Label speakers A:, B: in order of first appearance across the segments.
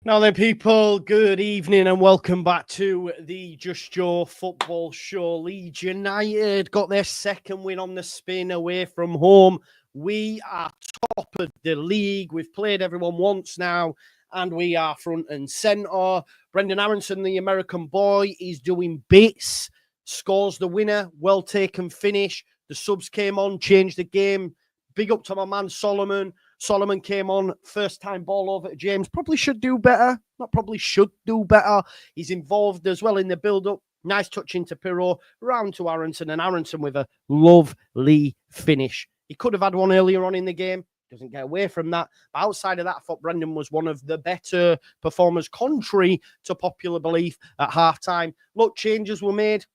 A: Now then, people, good evening and welcome back to the Just Joe football show. Leeds United got their second win on the spin away from home. We are top of the league. We've played everyone once now, and we are front and centre. Brendan Aronson, the American boy, is doing bits, scores the winner, well taken finish. The subs came on, changed the game. Big up to my man Solomon. Solomon came on, first time ball over to James. Probably should do better. Not probably should do better. He's involved as well in the build-up. Nice touch into Pirro, round to Aronson, and Aronson with a lovely finish. He could have had one earlier on in the game. Doesn't get away from that. But outside of that, I thought Brendan was one of the better performers, contrary to popular belief, at halftime. Look, changes were made.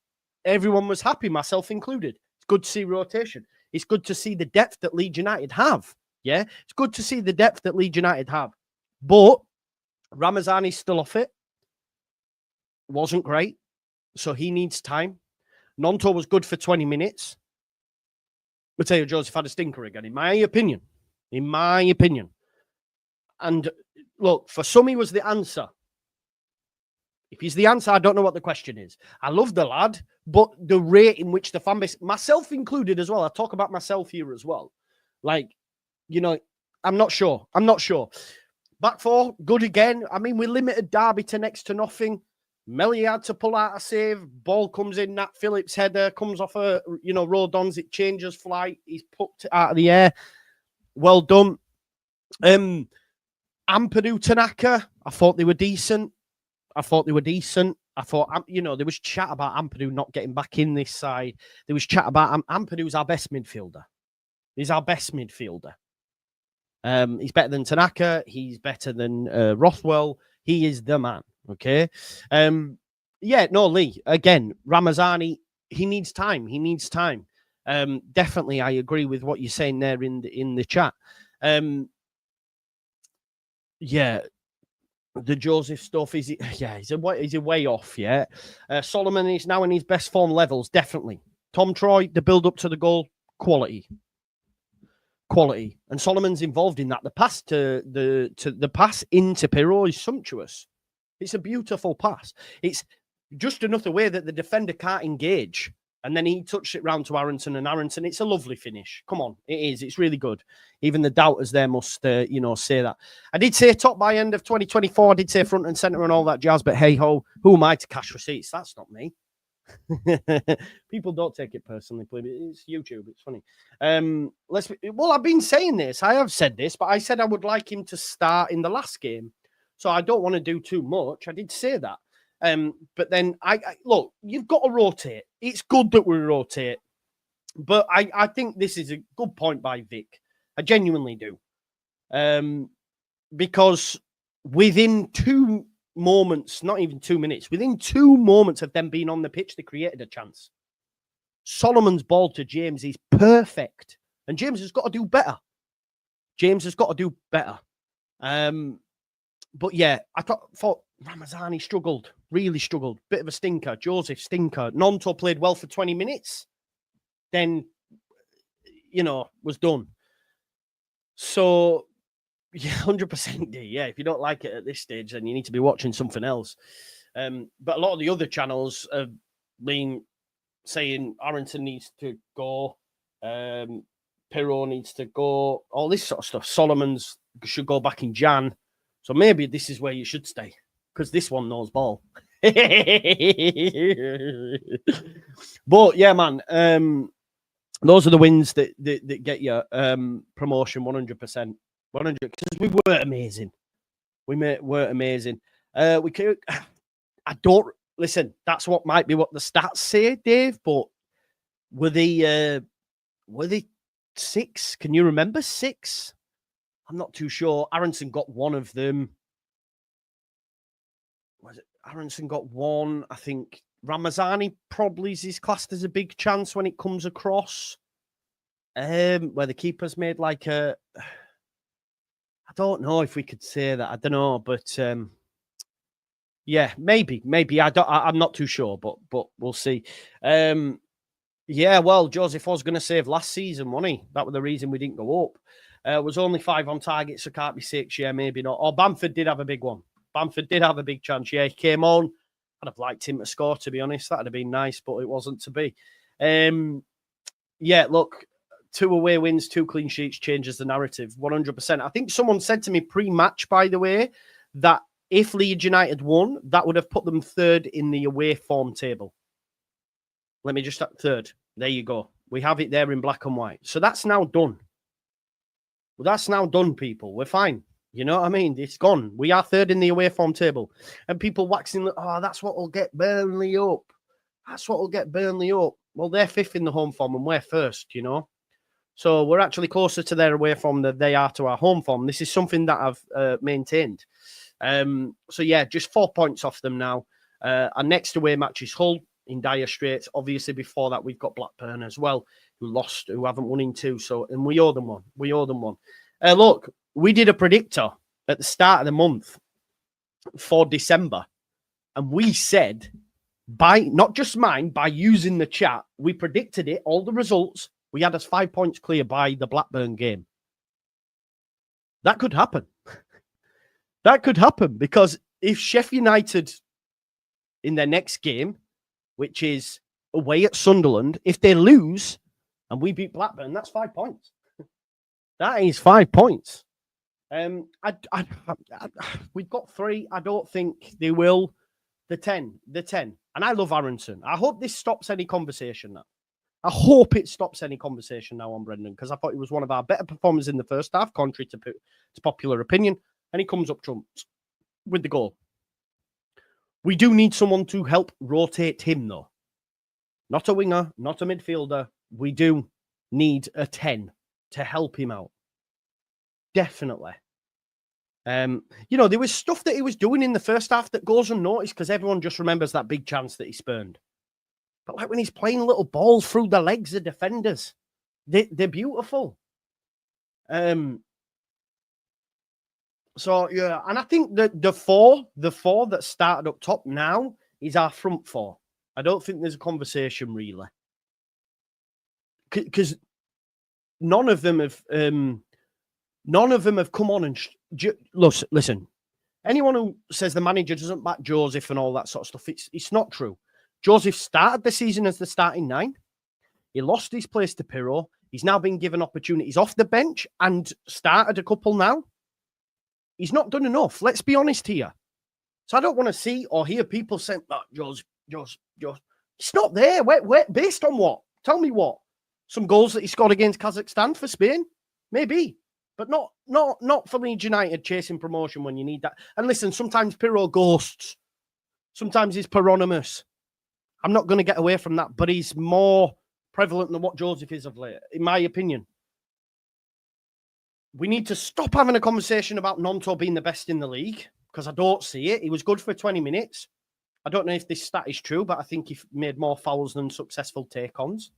A: Everyone was happy, myself included. It's good to see rotation. It's good to see the depth that Leeds United have. Yeah, it's good to see the depth that Leeds United have. But Ramazani's still off it. Wasn't great. So he needs time. Nonto was good for 20 minutes. Mateo Joseph had a stinker again, in my opinion. In my opinion. And look, for some he was the answer. If he's the answer, I don't know what the question is. I love the lad, but the rate in which the fan base, myself included as well, I talk about myself here as well. Like, you know, I'm not sure. Back four, good again. I mean, we limited Derby to next to nothing. Melly had to pull out a save. Ball comes in, Nat Phillips' header comes off Rodon's. It changes flight. He's put it out of the air. Well done. Ampadu Tanaka, I thought they were decent. I thought, there was chat about Ampadu not getting back in this side. There was chat about Ampadu's our best midfielder. He's our best midfielder. He's better than Tanaka. He's better than Rothwell. He is the man. Okay. Lee. Again, Ramazani, he needs time. Definitely, I agree with what you're saying there in the chat. The Joseph stuff, he's a way off, yeah. Solomon is now in his best form levels, definitely. Tom Troy, the build-up to the goal, quality. And Solomon's involved in that. The pass the pass into Pirro is sumptuous. It's a beautiful pass. It's just another way that the defender can't engage. And then he touched it round to Aronson, and Aronson, it's a lovely finish. Come on, it is. It's really good. Even the doubters there must, say that. I did say top by end of 2024. I did say front and centre and all that jazz, but hey-ho, who am I to cash receipts? That's not me. People don't take it personally, please. It's YouTube. It's funny. I've been saying this. I have said this, but I said I would like him to start in the last game. So I don't want to do too much. I did say that. But then look, you've got to rotate. It's good that we rotate. But I think this is a good point by Vic. I genuinely do. Because within 2 moments, not even 2 minutes, within 2 moments of them being on the pitch, they created a chance. Solomon's ball to James is perfect. And James has got to do better. But yeah, I thought Ramazani struggled, really struggled. Bit of a stinker. Joseph, stinker. Nonto played well for 20 minutes. Then, was done. So, yeah, 100% D. Yeah, if you don't like it at this stage, then you need to be watching something else. But a lot of the other channels have been saying Aronson needs to go. Pirro needs to go. All this sort of stuff. Solomon's should go back in Jan. So maybe this is where you should stay, because this one knows ball. But yeah, man, those are the wins that get you promotion 100%. 100%, because we were amazing. I don't listen. That's what might be what the stats say, Dave. But were they 6? Can you remember 6? I'm not too sure. Aronson got one of them. Was it Aronson got one? I think Ramazani probably is classed as a big chance when it comes across. Where the keeper's made like a... I don't know if we could say that. I don't know, but yeah, maybe. I'm not too sure, but we'll see. Yeah, well, Joseph was going to save last season, wasn't he? That was the reason we didn't go up. Was only 5 on target, so can't be 6. Yeah, maybe not. Or Bamford did have a big one. Bamford did have a big chance. Yeah, he came on. I'd have liked him to score, to be honest. That'd have been nice, but it wasn't to be. Yeah, look, 2 away wins, 2 clean sheets changes the narrative 100%. I think someone said to me pre-match, by the way, that if Leeds United won, that would have put them 3rd in the away form table. Let me just 3rd. There you go. We have it there in black and white. So that's now done. Well, that's now done, people. We're fine. You know what I mean? It's gone. We are 3rd in the away form table. And people waxing, oh, that's what will get Burnley up. That's what will get Burnley up. Well, they're 5th in the home form and we're 1st, you know? So we're actually closer to their away form than they are to our home form. This is something that I've maintained. So, yeah, just 4 points off them now. Our next away match is Hull in dire straits. Obviously, before that, we've got Blackburn as well, who haven't won in 2. So, and we owe them one. We owe them one. Look, we did a predictor at the start of the month for December, and we said, not just mine, by using the chat, we predicted it, all the results. We had us 5 points clear by the Blackburn game. That could happen. That could happen, because if Sheffield United in their next game, which is away at Sunderland, if they lose and we beat Blackburn, that's 5 points. That is 5 points. We've got 3. I don't think they will. The 10. And I love Aronson. I hope this stops any conversation now. I hope it stops any conversation now on Brendan, because I thought he was one of our better performers in the first half, contrary to popular opinion. And he comes up trumps with the goal. We do need someone to help rotate him, though. Not a winger, not a midfielder. We do need a 10 to help him out. Definitely. You know, there was stuff that he was doing in the first half that goes unnoticed because everyone just remembers that big chance that he spurned. But like when he's playing little balls through the legs of defenders, they're beautiful. So, yeah, and I think that the four that started up top now is our front 4. I don't think there's a conversation, really. Because none of them have come on and... Listen, anyone who says the manager doesn't back Joseph and all that sort of stuff, it's not true. Joseph started the season as the starting 9. He lost his place to Pirro. He's now been given opportunities off the bench and started a couple now. He's not done enough. Let's be honest here. So I don't want to see or hear people saying, oh, Jos. It's not there. Where, based on what? Tell me what? Some goals that he scored against Kazakhstan for Spain? Maybe. But not for Leeds United chasing promotion when you need that. And listen, sometimes Pirro ghosts. Sometimes he's paronymous. I'm not going to get away from that, but he's more prevalent than what Joseph is of late, in my opinion. We need to stop having a conversation about Nonto being the best in the league, because I don't see it. He was good for 20 minutes. I don't know if this stat is true, but I think he made more fouls than successful take-ons.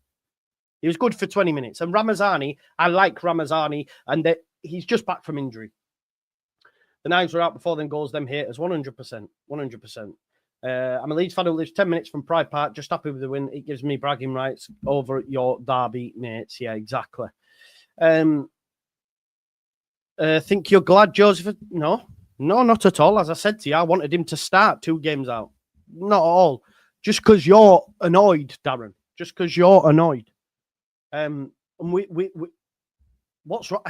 A: He was good for 20 minutes. And Ramazani, I like Ramazani, and he's just back from injury. The Knives were out before them goals, them haters, 100%. 100%. I'm a Leeds fan who lives 10 minutes from Pride Park, just happy with the win. It gives me bragging rights over your Derby mates. Yeah, exactly. Think you're glad, Joseph? No, not at all. As I said to you, I wanted him to start 2 games out. Not at all. Just because you're annoyed, Darren. Just because you're annoyed. And we what's wrong?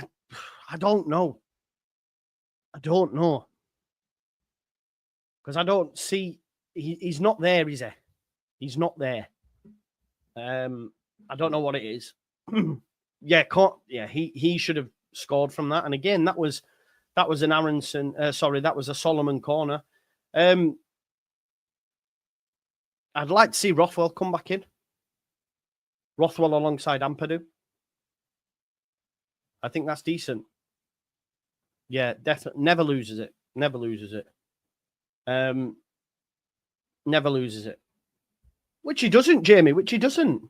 A: I don't know. Because I don't see... He's not there, is he? He's not there. I don't know what it is. He should have scored from that. And again, that was an Aronson. That was a Solomon corner. I'd like to see Rothwell come back in. Rothwell alongside Ampadu. I think that's decent. Yeah, definitely. Never loses it. Never loses it. Which he doesn't, Jamie. Which he doesn't.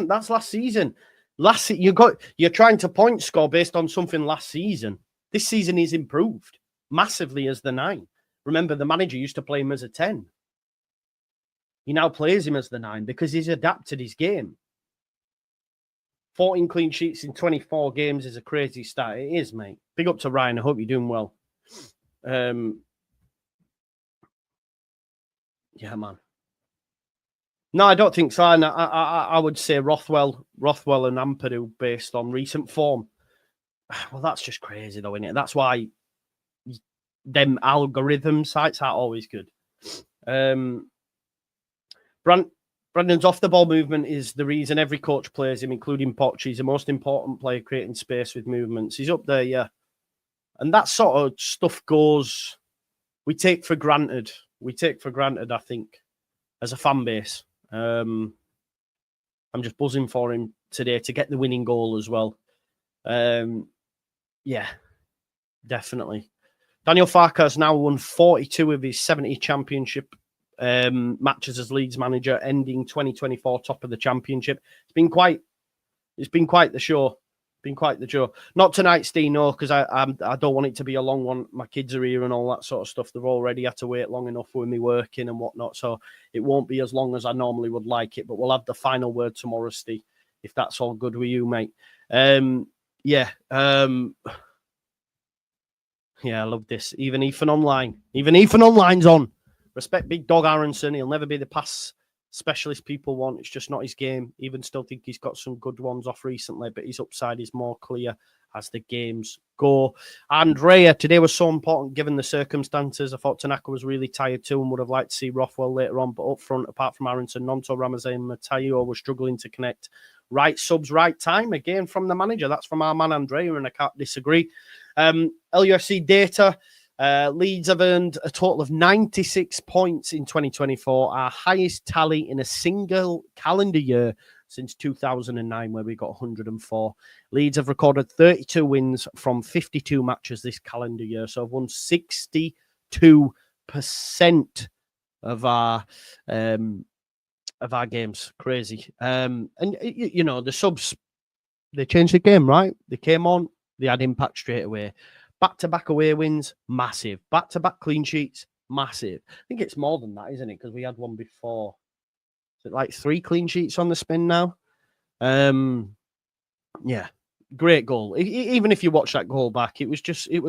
A: That's last season. You're trying to point score based on something last season. This season he's improved massively as the 9. Remember, the manager used to play him as a 10. He now plays him as the 9 because he's adapted his game. 14 clean sheets in 24 games is a crazy stat. It is, mate. Big up to Ryan. I hope you're doing well. Yeah, man. No, I don't think so. And I would say Rothwell and Ampadu based on recent form. Well, that's just crazy, though, isn't it? That's why them algorithm sites are always good. Brandon's off-the-ball movement is the reason every coach plays him, including Poch. He's the most important player, creating space with movements. He's up there, yeah. And that sort of stuff we take for granted. I think, as a fan base. I'm just buzzing for him today to get the winning goal as well. Yeah, definitely. Daniel Farkas now won 42 of his 70 championship matches as Leeds manager, ending 2024 top of the championship. It's been quite the show. Not tonight, Steve, no, because I don't want it to be a long one. My kids are here and all that sort of stuff. They've already had to wait long enough with me working and whatnot, so it won't be as long as I normally would like it. But we'll have the final word tomorrow, Steve, if that's all good with you, mate. Yeah, I love this. Even Ethan Online's on. Respect Big Dog Aronson. He'll never be the pass specialist people want. It's just not his game. Even still think he's got some good ones off recently, but his upside is more clear as the games go. Andrea, today was so important given the circumstances. I thought Tanaka was really tired too and would have liked to see Rothwell later on, but up front, apart from Aronson, Nonto, Ramazan, and Matayo were struggling to connect. Right subs, right time. Again, from the manager. That's from our man Andrea, and I can't disagree. LUFC data. Leeds have earned a total of 96 points in 2024, our highest tally in a single calendar year since 2009, where we got 104. Leeds have recorded 32 wins from 52 matches this calendar year, so have won 62% of our games. Crazy. And you know, the subs, they changed the game, right? They came on, they had impact straight away. Back-to-back away wins, massive. Back-to-back clean sheets, massive. I think it's more than that, isn't it? Because we had one before. Is it like 3 clean sheets on the spin now? Yeah, great goal. Even if you watch that goal back, it was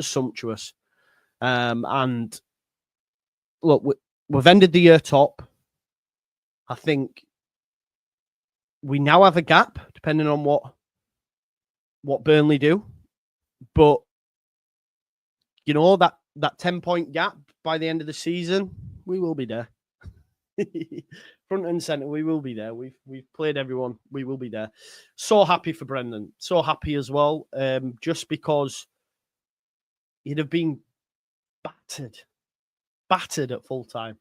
A: sumptuous. And look, we've ended the year top. I think we now have a gap, depending on what Burnley do. But you know, that 10-point gap by the end of the season, we will be there. Front and centre, we will be there. We've played everyone. We will be there. So happy for Brendan. So happy as well. Just because he'd have been battered at full time.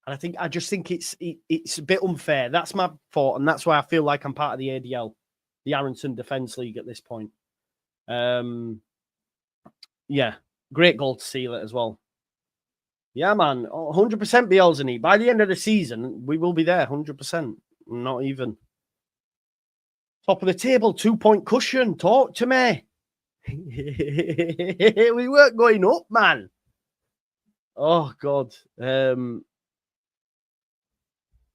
A: And I just think it's a bit unfair. That's my thought, and that's why I feel like I'm part of the ADL, the Aronson Defence League at this point. Yeah. Great goal to seal it as well. Yeah, man. 100% Bielsa. By the end of the season, we will be there. 100%. Not even. Top of the table, 2-point cushion. Talk to me. We weren't going up, man. Oh, God.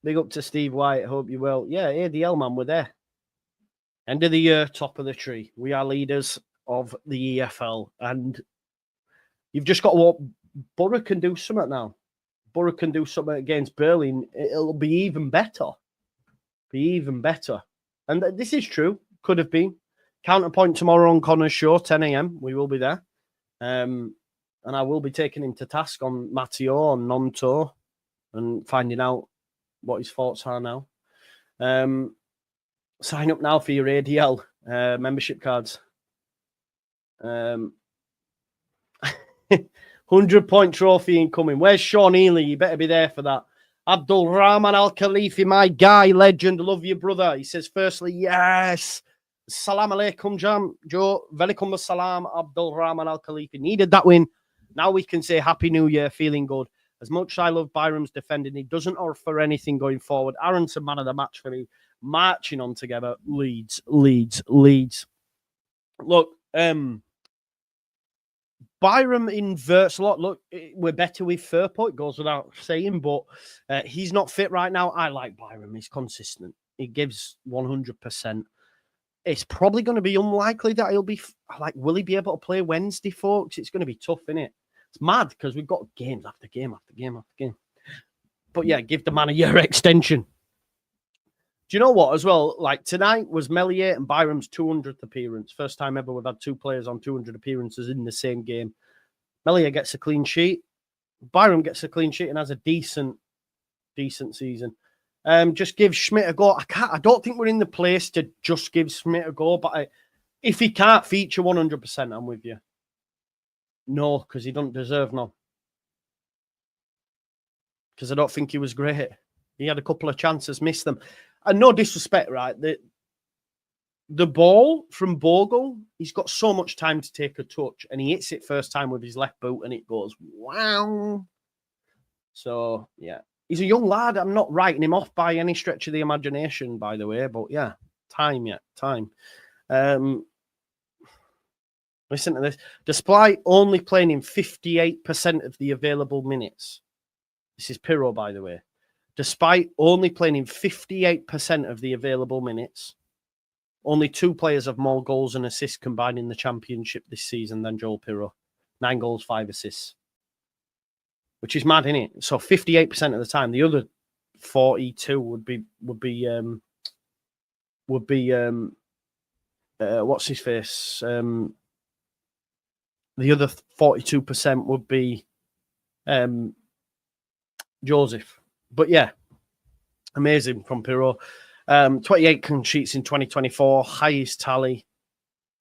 A: Big up to Steve White. Hope you will. Yeah, ADL, man. We're there. End of the year, top of the tree. We are leaders of the EFL. And you've just got to hope Borough can do something now. Borough can do something against Burnley. It'll be even better. And this is true. Could have been. Counterpoint tomorrow on Connor's show, 10 a.m. We will be there. And I will be taking him to task on Matteo, on Nonto, and finding out what his thoughts are now. Sign up now for your ADL membership cards. 100-point trophy incoming. Where's Sean Ely? You better be there for that. Abdul Rahman Al Khalifi, my guy, legend. Love you, brother. He says, firstly, yes. Salam alaikum, Joe. Velikum salam, Abdul Rahman Al Khalifi. Needed that win. Now we can say Happy New Year, feeling good. As much as I love Byram's defending, he doesn't offer anything going forward. Aronson, man of the match for me. Marching on together. Leeds. Look, Byram inverts a lot. Look, we're better with Firpo. It goes without saying, but he's not fit right now. I like Byram. He's consistent. He gives 100%. It's probably going to be unlikely that he'll be will he be able to play Wednesday, folks? It's going to be tough, isn't it? It's mad because we've got games after game after game after game. But yeah, give the man a year extension. Do you know what, as well? Like, tonight was Melier and Byram's 200th appearance. First time ever we've had two players on 200 appearances in the same game. Melier gets a clean sheet. Byram gets a clean sheet and has a decent season. Just give Schmidt a go. I don't think we're in the place to just give Schmidt a go, but if he can't feature 100%, I'm with you. No, because he doesn't deserve none. Because I don't think he was great. He had a couple of chances, missed them. And no disrespect, right? The ball from Bogle, he's got so much time to take a touch, and he hits it first time with his left boot, and it goes, wow. So, yeah. He's a young lad. I'm not writing him off by any stretch of the imagination, by the way. But, yeah, time. Listen to this. Despite only playing in 58% of the available minutes. This is Pirro, by the way. Despite only playing in 58% of the available minutes, only 2 players have more goals and assists combined in the championship this season than Joel Pirro. 9 goals, 5 assists. Which is mad, isn't it? So 58% of the time, the other 42 would be what's his face? The other 42% would be Joseph. But yeah, amazing from Pirro. 28 clean sheets in 2024, highest tally.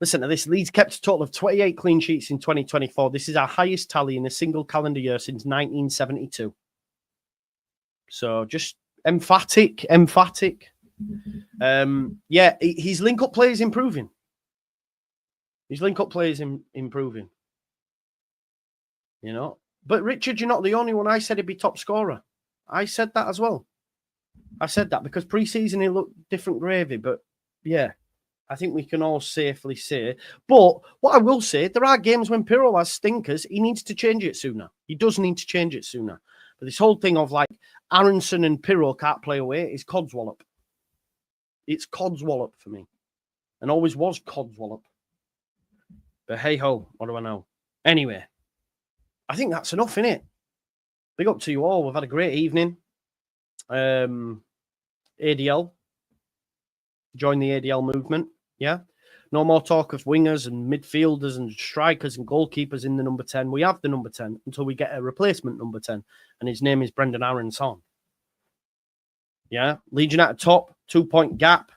A: Listen to this. Leeds kept a total of 28 clean sheets in 2024. This is our highest tally in a single calendar year since 1972. So just emphatic. Yeah, his link-up play is improving. Improving. You know? But Richard, you're not the only one. I said he'd be top scorer. I said that as well. I said that because pre-season he looked different gravy. But yeah, I think we can all safely say. But what I will say, there are games when Pirro has stinkers. He needs to change it sooner. He does need to change it sooner. But this whole thing of like Aronson and Pirro can't play away is codswallop. It's codswallop for me. And always was codswallop. But hey-ho, what do I know? Anyway, I think that's enough, innit? Big up to you all. We've had a great evening. ADL. Join the ADL movement. Yeah. No more talk of wingers and midfielders and strikers and goalkeepers in the number 10. We have the number 10 until we get a replacement number 10. And his name is Brendan Aronson. Yeah. Leeds United top, 2-point gap.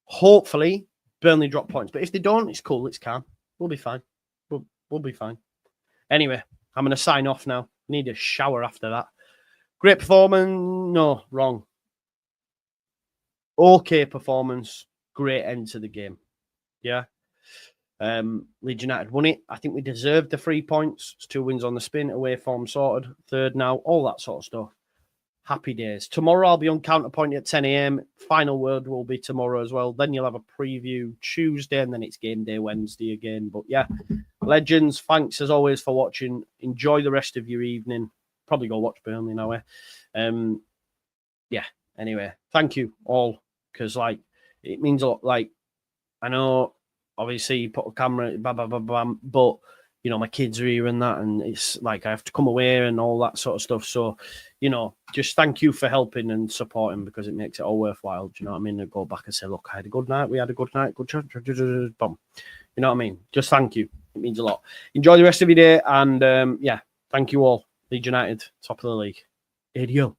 A: Hopefully, Burnley drop points. But if they don't, it's cool. It's calm. We'll be fine. We'll be fine. Anyway, I'm going to sign off now. Need a shower after that. Great performance. No, wrong. Okay performance. Great end to the game. Yeah. Leeds United won it. I think we deserved the 3 points. It's 2 wins on the spin. Away form sorted. 3rd now. All that sort of stuff. Happy days. Tomorrow I'll be on Counterpoint at 10 a.m. Final word will be tomorrow as well. Then you'll have a preview Tuesday and then it's game day Wednesday again. But yeah, legends, thanks as always for watching. Enjoy the rest of your evening. Probably go watch Burnley now. Yeah, anyway, thank you all because like it means a lot. Like I know obviously you put a camera, blah, blah, blah, blah, but you know, my kids are here and that, and it's like I have to come away and all that sort of stuff. So, you know, just thank you for helping and supporting because it makes it all worthwhile. Do you know what I mean? And go back and say, look, I had a good night. We had a good night. Good chat. Boom. You know what I mean? Just thank you. It means a lot. Enjoy the rest of your day. And yeah, thank you all. Leeds United, top of the league. Adios.